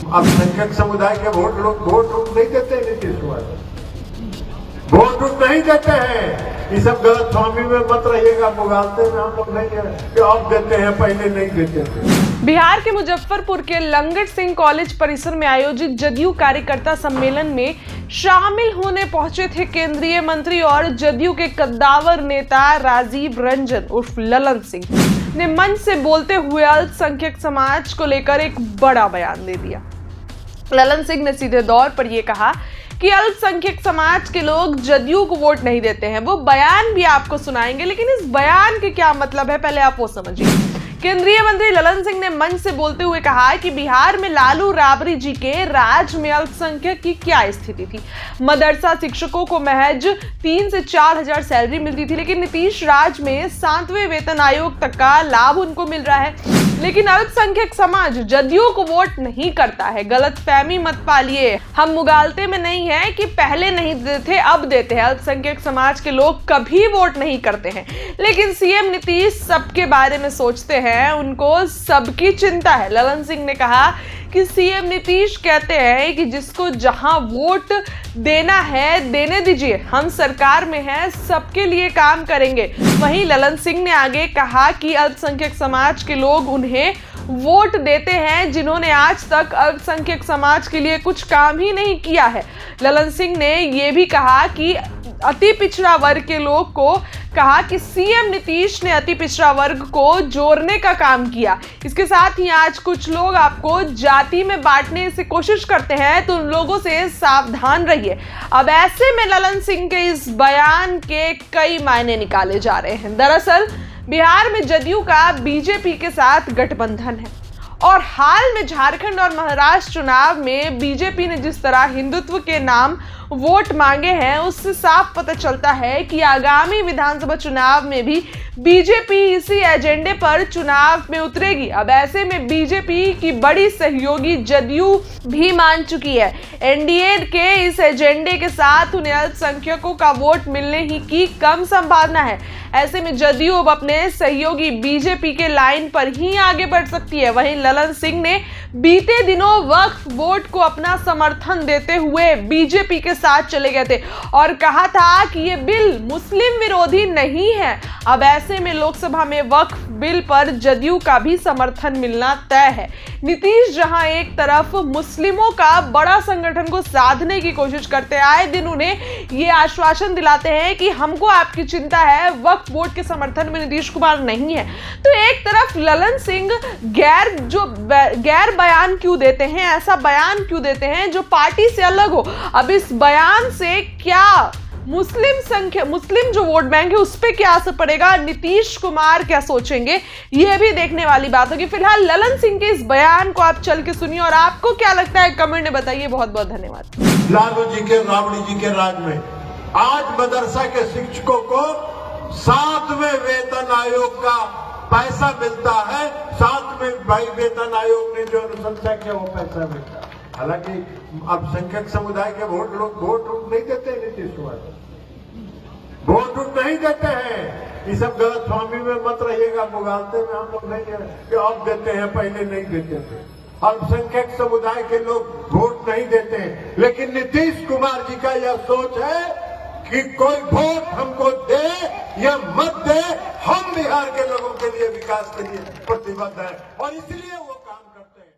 अल्पसंख्यक समुदाय के वोट नहीं देते नीतीश कुमार, वोट नहीं देते हैं। ये सब गलत फहमी में मत रहिएगा, मुगालते में हम लोग नहीं है कि अब देते हैं, पहले नहीं देते थे। बिहार के मुजफ्फरपुर के लंगट सिंह कॉलेज परिसर में आयोजित जदयू कार्यकर्ता सम्मेलन में शामिल होने पहुंचे थे केंद्रीय मंत्री और जदयू के कद्दावर नेता राजीव रंजन उर्फ ललन सिंह ने मंच से बोलते हुए अल्पसंख्यक समाज को लेकर एक बड़ा बयान दे दिया। ललन सिंह ने सीधे तौर पर यह कहा कि अल्पसंख्यक समाज के लोग जदयू को वोट नहीं देते हैं। वो बयान भी आपको सुनाएंगे, लेकिन इस बयान के क्या मतलब है पहले आप वो समझिए। केंद्रीय मंत्री ललन सिंह ने मंच से बोलते हुए कहा कि बिहार में लालू राबड़ी जी के राज में अल्पसंख्यक की क्या स्थिति थी। मदरसा शिक्षकों को महज 3 से 4 हजार सैलरी मिलती थी, लेकिन नीतीश राज में 7वें वेतन आयोग तक का लाभ उनको मिल रहा है। लेकिन अल्पसंख्यक समाज जदयू को वोट नहीं करता है। गलतफहमी मत पालिए, हम मुगालते में नहीं है कि पहले नहीं देते अब देते हैं। अल्पसंख्यक समाज के लोग कभी वोट नहीं करते हैं, लेकिन सीएम नीतीश सबके बारे में सोचते हैं, उनको सबकी चिंता है। ललन सिंह ने कहा कि सीएम नीतीश कहते हैं कि जिसको जहां वोट देना है देने दीजिए, हम सरकार में हैं, सबके लिए काम करेंगे। वहीं ललन सिंह ने आगे कहा कि अल्पसंख्यक समाज के लोग उन्हें वोट देते हैं जिन्होंने आज तक अल्पसंख्यक समाज के लिए कुछ काम ही नहीं किया है। ललन सिंह ने यह भी कहा कि अति पिछड़ा वर्ग के लोग को कहा कि सीएम नीतीश ने अति पिछड़ा वर्ग को जोड़ने का काम किया। इसके साथ ही आज कुछ लोग आपको जाति में बांटने की कोशिश करते हैं, तो उन लोगों से सावधान रहिए। अब ऐसे में ललन सिंह के इस बयान के कई मायने निकाले जा रहे हैं। दरअसल बिहार में जदयू का बीजेपी के साथ गठबंधन है और हाल में झारखंड और महाराष्ट्र चुनाव में बीजेपी ने जिस तरह हिंदुत्व के नाम वोट मांगे हैं, उससे साफ पता चलता है कि आगामी विधानसभा चुनाव में भी बीजेपी इसी एजेंडे पर चुनाव में उतरेगी। अब ऐसे में बीजेपी की बड़ी सहयोगी जदयू भी मान चुकी है। एनडीए के इस एजेंडे के साथ उन्हें अल्पसंख्यकों का वोट मिलने ही की कम संभावना है। ऐसे में जदयू अब अपने सहयोगी बीजेपी के लाइन पर ही आगे बढ़ सकती है। वहीं ललन सिंह ने बीते दिनों वक्फ बोर्ड को अपना समर्थन देते हुए बीजेपी के साथ चले गए थे और कहा था कि ये बिल मुस्लिम विरोधी नहीं है। अब ऐसे में लोकसभा में वक्फ बिल पर जदयू का भी समर्थन मिलना तय है। नीतीश जहां एक तरफ मुस्लिमों का बड़ा संगठन को साधने की कोशिश करते हैं, आए दिन उन्हें ये आश्वासन दिलाते हैं कि हमको आपकी चिंता है, वक्फ बोर्ड के समर्थन में नीतीश कुमार नहीं है, तो एक तरफ ललन सिंह गैर बयान क्यों देते हैं, ऐसा बयान क्यों देते हैं जो पार्टी से अलग हो। अब इस बयान से क्या मुस्लिम जो वोट बैंक है उस पर क्या असर पड़ेगा, नीतीश कुमार क्या सोचेंगे, यह भी देखने वाली बात होगी। फिलहाल ललन सिंह के इस बयान को आप चल के सुनिए और आपको क्या लगता है कमेंट में बताइए। बहुत बहुत धन्यवाद। लालू जी के राबड़ी जी के राज में आज मदरसा के शिक्षकों को 7वें वेतन आयोग का पैसा मिलता है। 7वें वेतन आयोग ने जो अनुशंसा किया वो पैसा मिलता है। हालांकि अल्पसंख्यक समुदाय के वोट नहीं देते नीतीश कुमार, वोट नहीं देते हैं। ये सब गलत फहमी में मत रहिएगा, मुगालते में हम लोग नहीं है कि अब देते हैं, पहले नहीं देते थे। अल्पसंख्यक समुदाय के लोग वोट नहीं देते हैं, लेकिन नीतीश कुमार जी का यह सोच है कि कोई वोट हमको दे या मत दे, हम बिहार के लोगों के लिए विकास के लिए प्रतिबद्ध है और इसलिए वो काम करते हैं।